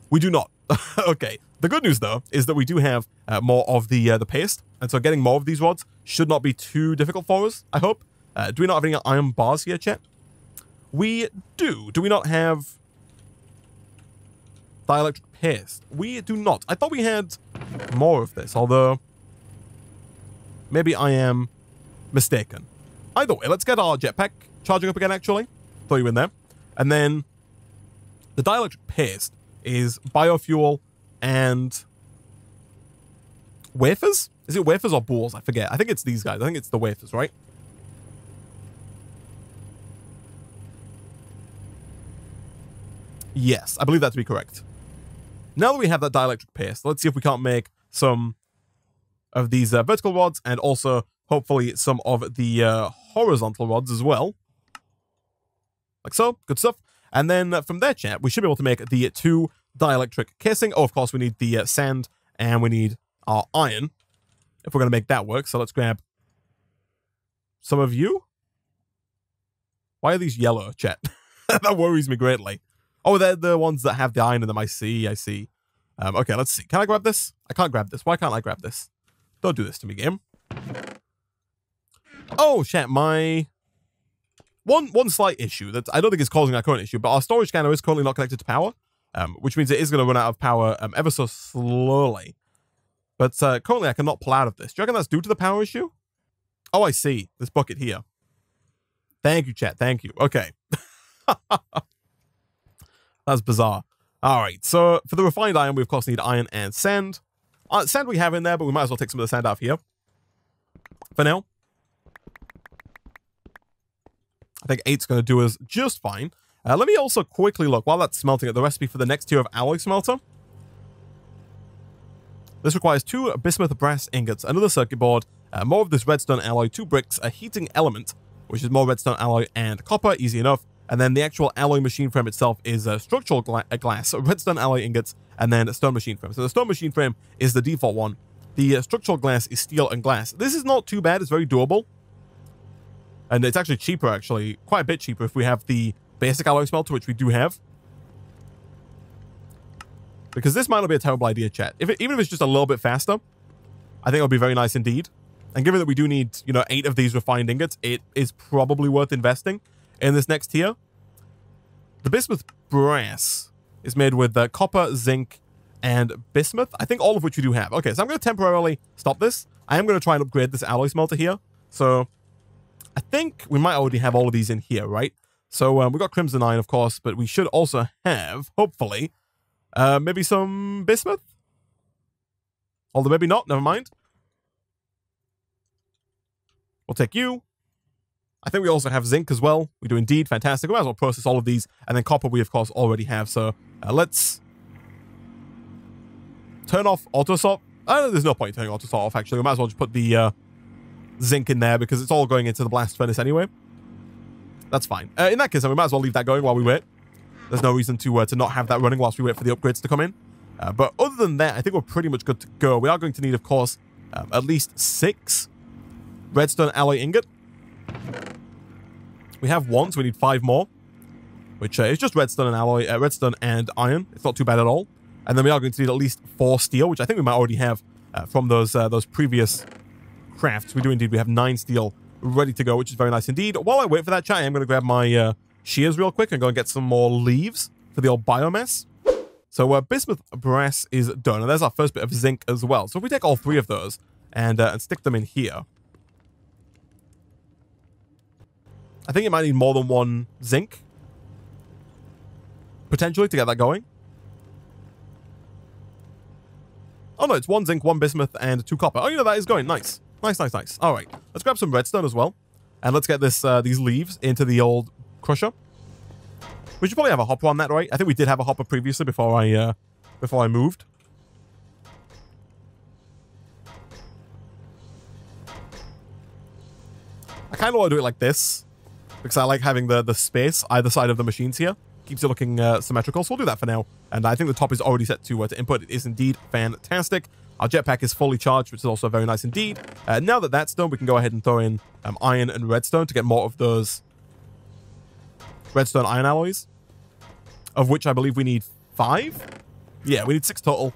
We do not. Okay. The good news, though, is that we do have more of the paste, and so getting more of these rods should not be too difficult for us, I hope. Do we not have any iron bars here, chat? We do. Do we not have dielectric paste? We do not. I thought we had more of this, although maybe I am mistaken. Either way, let's get our jetpack charging up again, actually. Throw you in there. And then the dielectric paste is biofuel and wafers? Is it wafers or balls? I forget. I think it's these guys. I think it's the wafers, right? Yes, I believe that to be correct. Now that we have that dielectric paste, let's see if we can't make some of these vertical rods and also hopefully some of the horizontal rods as well. Like so. Good stuff. And then from there, chat, we should be able to make the 2 dielectric casing. Oh, of course, we need the sand and we need our iron if we're going to make that work. So let's grab some of you. Why are these yellow, chat? That worries me greatly. Oh, they're the ones that have the iron in them. I see. Okay, let's see. Can I grab this? I can't grab this. Why can't I grab this? Don't do this to me, game. Oh, chat, my... One slight issue that I don't think is causing our current issue, but our storage scanner is currently not connected to power, which means it is going to run out of power ever so slowly. But currently I cannot pull out of this. Do you reckon that's due to the power issue? Oh, I see. This bucket here. Thank you, chat. Thank you. Okay. That's bizarre. All right, so for the refined iron, we of course need iron and sand. Sand we have in there, but we might as well take some of the sand out of here for now. I think 8's going to do us just fine. Let me also quickly look, while that's smelting, at the recipe for the next tier of alloy smelter. This requires 2 bismuth brass ingots, another circuit board, more of this redstone alloy, 2 bricks, a heating element, which is more redstone alloy and copper, easy enough. And then the actual alloy machine frame itself is structural glass, redstone alloy ingots, and then a stone machine frame. So the stone machine frame is the default one. The structural glass is steel and glass. This is not too bad. It's very doable. And it's actually cheaper, actually. Quite a bit cheaper if we have the basic alloy smelter, which we do have. Because this might not be a terrible idea, chat. Even if it's just a little bit faster, I think it'll be very nice indeed. And given that we do need, 8 of these refined ingots, it is probably worth investing in this next tier. The bismuth brass is made with copper, zinc, and bismuth. I think all of which we do have. Okay, so I'm going to temporarily stop this. I am going to try and upgrade this alloy smelter here. So I think we might already have all of these in here, right? So we've got crimson iron, of course, but we should also have, hopefully, maybe some bismuth? Although maybe not, never mind. We'll take you. I think we also have zinc as well. We do indeed. Fantastic. We might as well process all of these. And then copper we, of course, already have. So let's turn off auto sort. There's no point in turning auto sort off, actually. We might as well just put the zinc in there because it's all going into the blast furnace anyway. That's fine. In that case, we might as well leave that going while we wait. There's no reason to not have that running whilst we wait for the upgrades to come in. But other than that, I think we're pretty much good to go. We are going to need, of course, at least 6 redstone alloy ingot. We have 1, so we need 5 more, which is just redstone and alloy, redstone and iron. It's not too bad at all. And then we are going to need at least 4 steel, which I think we might already have from those previous crafts. We do indeed. We have 9 steel ready to go, which is very nice indeed. While I wait for that chat, I'm going to grab my shears real quick and go and get some more leaves for the old biomass. So bismuth brass is done, and there's our first bit of zinc as well. So if we take all 3 of those and stick them in here, I think it might need more than 1 zinc, potentially, to get that going. Oh no, it's 1 zinc, 1 bismuth, and 2 copper. Oh, that is going. Nice. Nice, nice, nice. All right, let's grab some redstone as well, and let's get these leaves into the old crusher. We should probably have a hopper on that, right? I think we did have a hopper previously before I moved. I kind of want to do it like this because I like having the space either side of the machines here. Keeps it looking symmetrical, so we'll do that for now. And I think the top is already set to input. It is indeed fantastic. Our jetpack is fully charged, which is also very nice indeed. Now that that's done, we can go ahead and throw in iron and redstone to get more of those redstone iron alloys, of which I believe we need 5. Yeah, we need 6 total.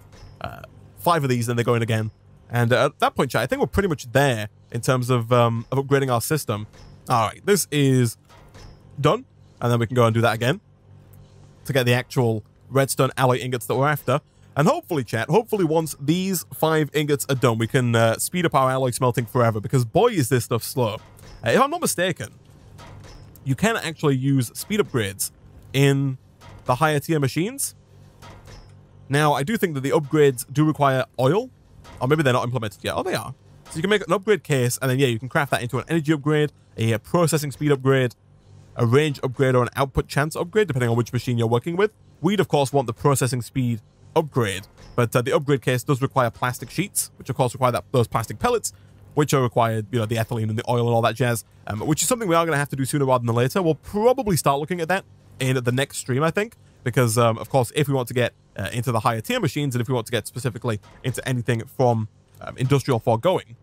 5 of these, then they're going again. And at that point, chat, I think we're pretty much there in terms of upgrading our system. All right, this is done. And then we can go and do that again to get the actual redstone alloy ingots that we're after. And hopefully, chat, hopefully once these 5 ingots are done, we can speed up our alloy smelting forever, because boy, is this stuff slow. If I'm not mistaken, you can actually use speed upgrades in the higher tier machines. Now, I do think that the upgrades do require oil, or maybe they're not implemented yet. Oh, they are. So you can make an upgrade case, and then, yeah, you can craft that into an energy upgrade, a processing speed upgrade, a range upgrade, or an output chance upgrade, depending on which machine you're working with. We'd, of course, want the processing speed upgrade, but the upgrade case does require plastic sheets, which, of course, require those plastic pellets, which are required, the ethylene and the oil and all that jazz, which is something we are going to have to do sooner rather than later. We'll probably start looking at that in the next stream, I think, because, of course, if we want to get into the higher tier machines, and if we want to get specifically into anything from industrial foregoing,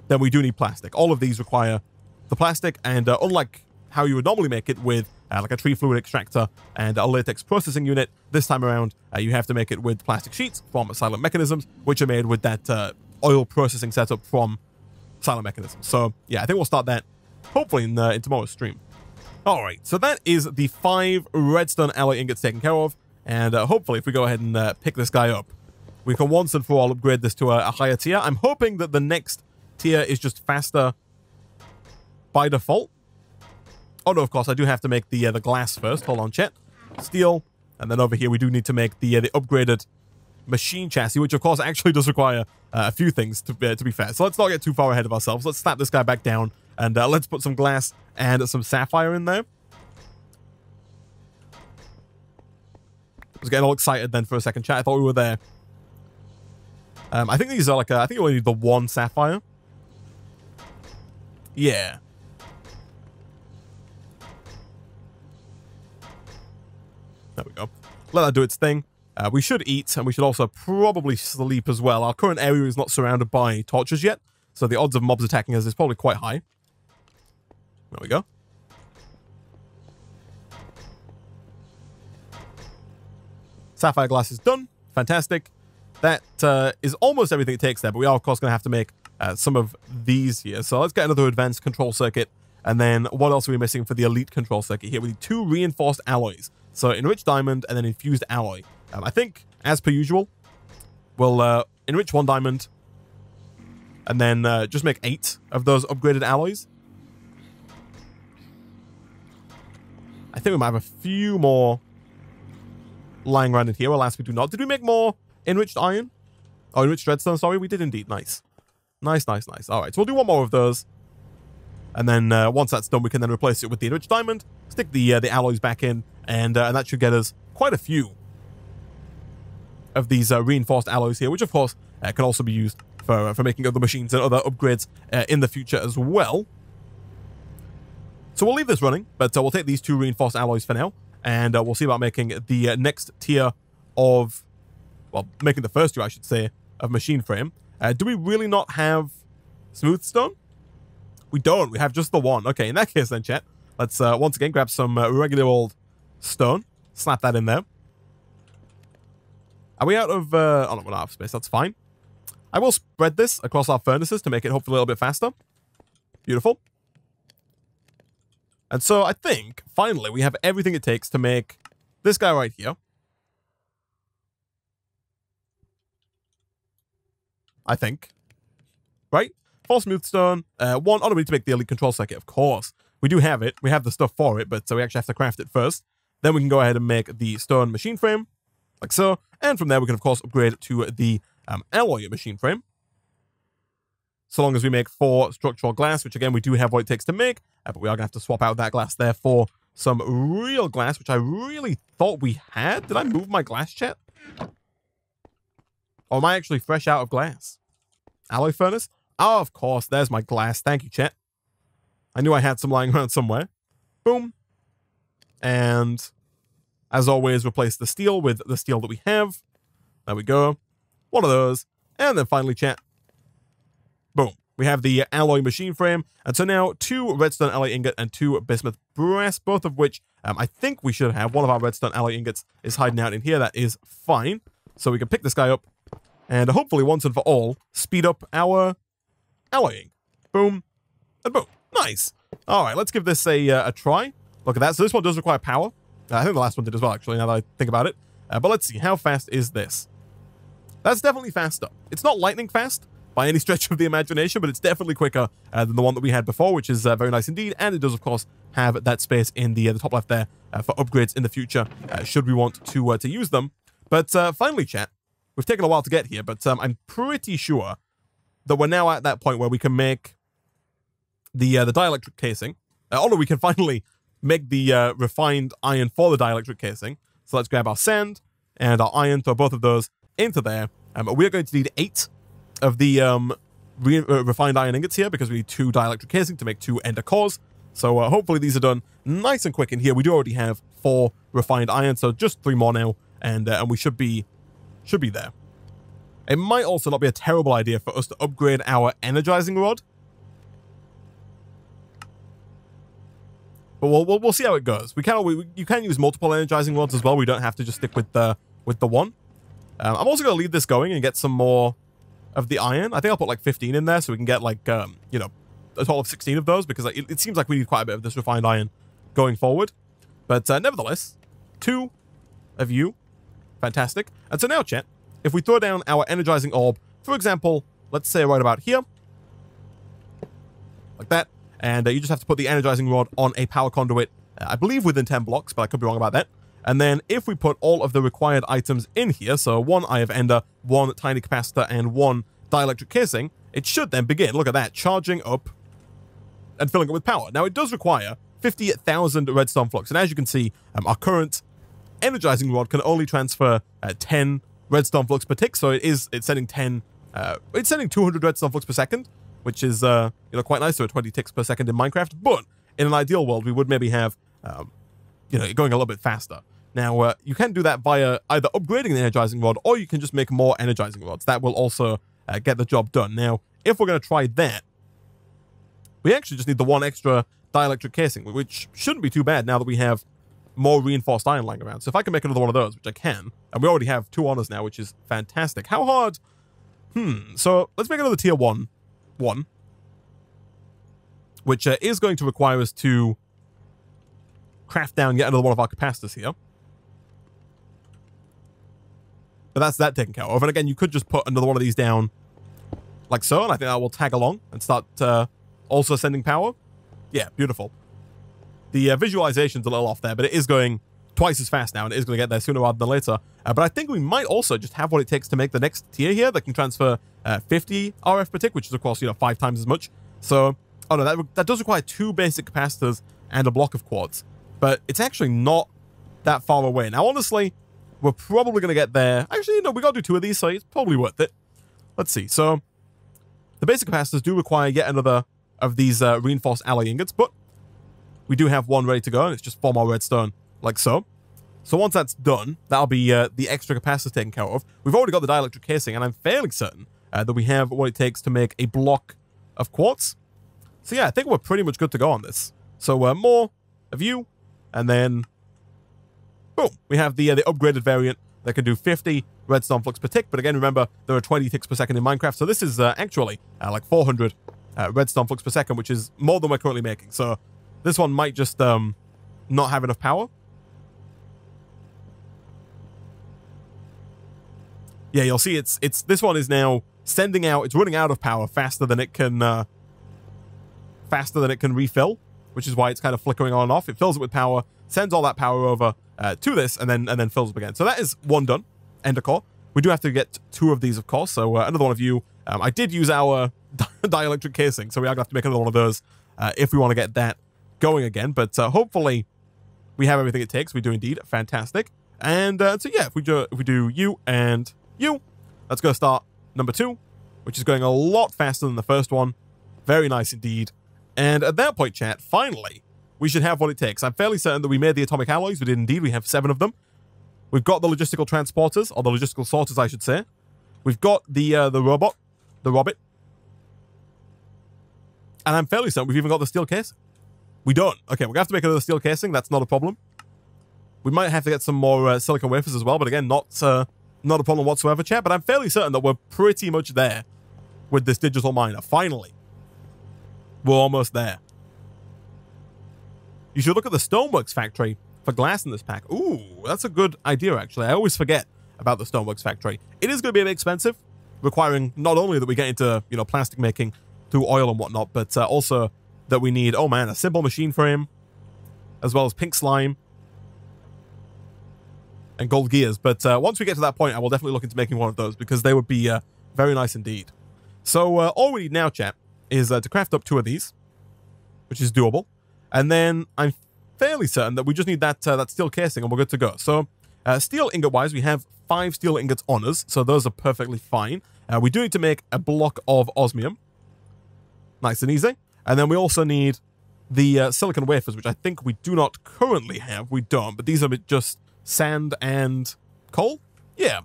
then we do need plastic. All of these require the plastic, and unlike how you would normally make it with like a tree fluid extractor and a latex processing unit, this time around you have to make it with plastic sheets from Silent Mechanisms, which are made with that oil processing setup from Silent Mechanisms. So yeah, I think we'll start that hopefully in tomorrow's stream. All right, so that is the 5 redstone alloy ingots taken care of, and hopefully if we go ahead and pick this guy up, we can once and for all upgrade this to a higher tier. I'm hoping that the next tier is just faster by default. Oh no, of course, I do have to make the glass first. Hold on, chat. Steel, And then over here, we do need to make the upgraded machine chassis, which of course actually does require a few things to be fair. So let's not get too far ahead of ourselves. Let's slap this guy back down, and let's put some glass and some sapphire in there. I was getting all excited then for a second, chat. I thought we were there. I think these are like, I think you only need the one sapphire. Yeah. There we go. Let that do its thing. We should eat, and we should also probably sleep as well. Our current area is not surrounded by torches yet, so the odds of mobs attacking us is probably quite high. There we go. Sapphire glass is done. Fantastic. That is almost everything it takes there, but we are, of course, going to have to make some of these here. So let's get another advanced control circuit. And then what else are we missing for the elite control circuit here? We need 2 reinforced alloys. So enriched diamond and then infused alloy. I think, as per usual, we'll enrich 1 diamond and then just make 8 of those upgraded alloys. I think we might have a few more lying around in here. Alas, we do not. Did we make more enriched iron? Oh, enriched redstone, sorry. We did indeed. Nice. Nice, nice, nice. All right, so we'll do 1 more of those. And then once that's done, we can then replace it with the enriched diamond, stick the alloys back in, and that should get us quite a few of these reinforced alloys here, which of course can also be used for making other machines and other upgrades in the future as well. So we'll leave this running, but we'll take these 2 reinforced alloys for now, and we'll see about making the next tier of, well, making the first 2, I should say, of machine frame. Do we really not have smooth stone? We don't. We have just the 1. Okay, in that case then, chat, let's once again grab some regular old stone, slap that in there. Are we out of... oh, no, we're not out of space. That's fine. I will spread this across our furnaces to make it hopefully a little bit faster. Beautiful. And so I think, finally, we have everything it takes to make this guy right here. I think. Right? 4 smooth stone. 1. Oh, no, we need to make the elite control circuit, of course. We do have it. We have the stuff for it, but so we actually have to craft it first. Then we can go ahead and make the stone machine frame, like so. And from there, we can, of course, upgrade it to the alloy machine frame. So long as we make 4 structural glass, which, again, we do have what it takes to make. But we are going to have to swap out that glass there for some real glass, which I really thought we had. Did I move my glass, chat? Or am I actually fresh out of glass? Alloy furnace? Oh, of course. There's my glass. Thank you, chat. I knew I had some lying around somewhere. Boom. And as always, replace the steel with the steel that we have. There we go. 1 of those. And then finally, chat. Boom. We have the alloy machine frame. And so now 2 redstone alloy ingot and 2 bismuth brass, both of which I think we should have. 1 of our redstone alloy ingots is hiding out in here. That is fine. So we can pick this guy up and hopefully once and for all speed up our alloying. Boom. And boom. Nice. All right, let's give this a try. Look at that. So this one does require power. I think the last one did as well, actually, now that I think about it. But let's see. How fast is this? That's definitely faster. It's not lightning fast by any stretch of the imagination, but it's definitely quicker than the one that we had before, which is very nice indeed. And it does, of course, have that space in the top left there for upgrades in the future, should we want to use them. But finally, chat, we've taken a while to get here, but I'm pretty sure that we're now at that point where we can make the dielectric casing. Oh no, we can finally make the refined iron for the dielectric casing. So let's grab our sand and our iron, throw both of those into there. We're going to need 8 of the refined iron ingots here because we need 2 dielectric casing to make 2 ender cores. So hopefully these are done nice and quick in here. We do already have 4 refined iron, so just 3 more now, and we should be there. It might also not be a terrible idea for us to upgrade our energizing rod. But we'll see how it goes. You can use multiple energizing rods as well. We don't have to just stick with the 1. I'm also going to leave this going and get some more of the iron. I think I'll put like 15 in there so we can get like, you know, a total of 16 of those because it seems like we need quite a bit of this refined iron going forward. But nevertheless, 2 of you. Fantastic. And so now, chat, if we throw down our energizing orb, for example, let's say right about here, like that, and you just have to put the energizing rod on a power conduit, I believe within 10 blocks, but I could be wrong about that. And then if we put all of the required items in here, so 1 Eye of Ender, 1 Tiny Capacitor, and 1 Dielectric Casing, it should then begin, look at that, charging up and filling it with power. Now, it does require 50,000 redstone flux. And as you can see, our current energizing rod can only transfer 10 redstone flux per tick, so it's sending 200 redstone flux per second, which is quite nice, so 20 ticks per second in Minecraft. But in an ideal world, we would maybe have going a little bit faster. Now, you can do that via either upgrading the energizing rod, or you can just make more energizing rods. That will also get the job done. Now, if we're going to try that, we actually just need the 1 extra dielectric casing, which shouldn't be too bad now that we have more reinforced iron lying around. So if I can make another one of those, which I can, and we already have 2 honors now, which is fantastic. How hard? So let's make another tier 1, which is going to require us to craft down yet another one of our capacitors here. But that's that taken care of. And again, you could just put another one of these down like so, and I think that will tag along and start also sending power. Yeah, beautiful. The visualization's a little off there, but it is going twice as fast now, and it is going to get there sooner rather than later. But I think we might also just have what it takes to make the next tier here that can transfer 50 RF per tick, which is, of course, 5 times as much. So, oh no, that does require 2 basic capacitors and a block of quartz. But it's actually not that far away. Now, honestly, we're probably going to get there. Actually, no, we got to do 2 of these, so it's probably worth it. Let's see. So, the basic capacitors do require yet another of these reinforced alloy ingots, but we do have 1 ready to go, and it's just 4 more redstone, like so. So once that's done, that'll be the extra capacitors taken care of. We've already got the dielectric casing, and I'm fairly certain that we have what it takes to make a block of quartz. So yeah, I think we're pretty much good to go on this. So more of you, and then boom, we have the upgraded variant that can do 50 redstone flux per tick. But again, remember, there are 20 ticks per second in Minecraft, so this is actually like 400 redstone flux per second, which is more than we're currently making. So this one might just not have enough power. Yeah, you'll see this one is now sending out, it's running out of power faster than it can refill, which is why it's kind of flickering on and off. It fills it with power, sends all that power over to this, and then fills up again. So that is 1 done. Ender core. We do have to get 2 of these, of course. So another one of you. I did use our dielectric casing, so we are going to have to make another one of those if we want to get that going again. But hopefully we have everything it takes. We do indeed. Fantastic. And so yeah, if we do you and you, let's go start number 2, which is going a lot faster than the first one. Very nice indeed. And at that point, chat, finally, we should have what it takes. I'm fairly certain that we made the atomic alloys. We did indeed. We have 7 of them. We've got the logistical transporters, or the logistical sorters, I should say. We've got the robot. And I'm fairly certain we've even got the steel casing. We don't. Okay, we're going to have to make another steel casing. That's not a problem. We might have to get some more silicon wafers as well, but again, not a problem whatsoever, chat. But I'm fairly certain that we're pretty much there with this digital miner. Finally. We're almost there. You should look at the Stoneworks factory for glass in this pack. Ooh, that's a good idea, actually. I always forget about the Stoneworks factory. It is going to be a bit expensive, requiring not only that we get into, plastic making through oil and whatnot, but also that we need, oh man, a simple machine frame, as well as pink slime and gold gears. But once we get to that point, I will definitely look into making one of those, because they would be very nice indeed. So all we need now, chat, is to craft up 2 of these, which is doable. And then I'm fairly certain that we just need that steel casing and we're good to go. So steel ingot-wise, we have 5 steel ingots on us, so those are perfectly fine. We do need to make a block of osmium. Nice and easy. And then we also need the silicon wafers, which I think we do not currently have. We don't, but these are just sand and coal? Yeah.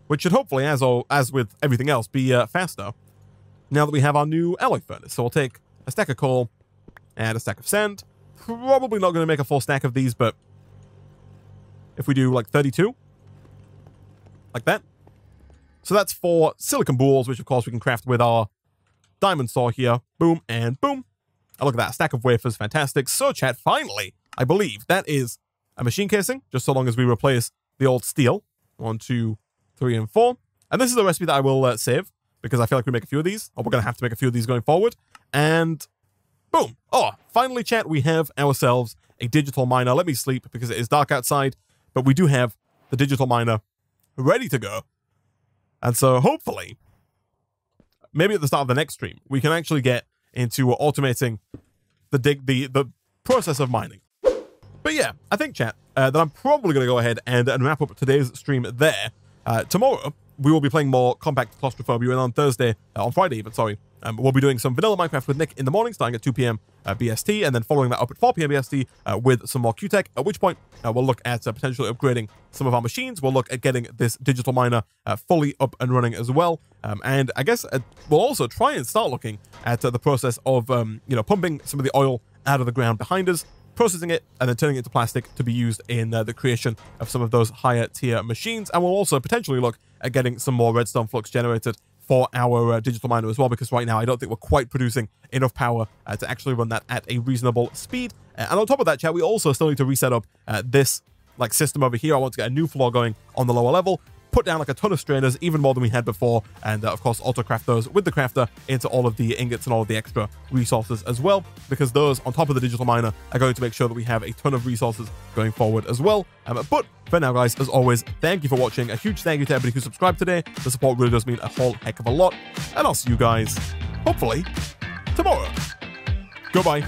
Which should hopefully, as with everything else, be faster now that we have our new alloy furnace. So we'll take a stack of coal and a stack of sand. Probably not going to make a full stack of these, but if we do like 32, like that. So that's 4 silicon balls, which of course we can craft with our diamond saw here. Boom and boom. Oh, look at that, a stack of wafers, fantastic. So chat, finally, I believe that is a machine casing, just so long as we replace the old steel. 1, 2, 3, and 4. And this is the recipe that I will save, because I feel like we make a few of these, or we're going to have to make a few of these going forward. And boom. Oh, finally, chat, we have ourselves a digital miner. Let me sleep because it is dark outside. but we do have the digital miner ready to go. And so hopefully, maybe at the start of the next stream, we can actually get into automating the process of mining. But yeah, I think, chat, that I'm probably going to go ahead and wrap up today's stream there. Tomorrow, we will be playing more Compact Claustrophobia, and on Friday even, sorry, we'll be doing some vanilla Minecraft with Nick in the morning, starting at 2 p.m. BST, and then following that up at 4 p.m. BST with some more QTech, at which point we'll look at potentially upgrading some of our machines. We'll look at getting this digital miner fully up and running as well. And I guess we'll also try and start looking at the process of, pumping some of the oil out of the ground behind us, processing it, and then turning it into plastic to be used in the creation of some of those higher tier machines. And we'll also potentially look at getting some more redstone flux generated for our digital miner as well, because right now I don't think we're quite producing enough power to actually run that at a reasonable speed. And on top of that, chat, we also still need to reset up this system over here. I want to get a new floor going on the lower level, put down like a ton of strainers, even more than we had before, and of course auto craft those with the crafter into all of the ingots and all of the extra resources as well, because those on top of the digital miner are going to make sure that we have a ton of resources going forward as well. But for now, guys, as always, thank you for watching. A huge thank you to everybody who subscribed today. The support really does mean a whole heck of a lot, and I'll see you guys hopefully tomorrow. Goodbye.